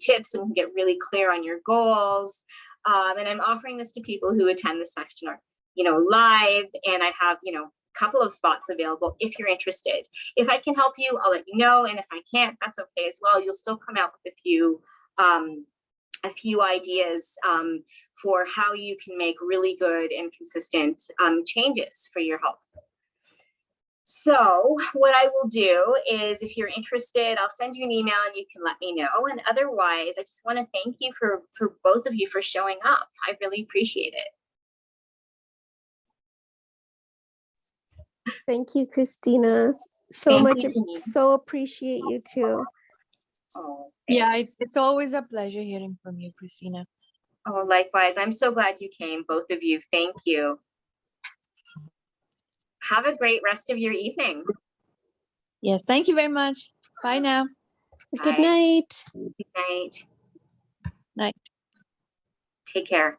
tips and get really clear on your goals. And I'm offering this to people who attend the section or, live, and I have, a couple of spots available if you're interested. If I can help you, I'll let you know. And if I can't, that's okay as well. You'll still come out with a few ideas for how you can make really good and consistent changes for your health. So what I will do is, if you're interested, I'll send you an email and you can let me know. And otherwise, I just want to thank you for both of you for showing up. I really appreciate it. Thank you, Christina. So Thank much, you, Janine. so appreciate you too. Oh, Yeah, thanks. it's always a pleasure hearing from you, Christina. Oh, likewise. I'm so glad you came, both of you. Thank you. Have a great rest of your evening. Yes, thank you very much. Bye now. Good Bye. night. Good night. Night. Take care.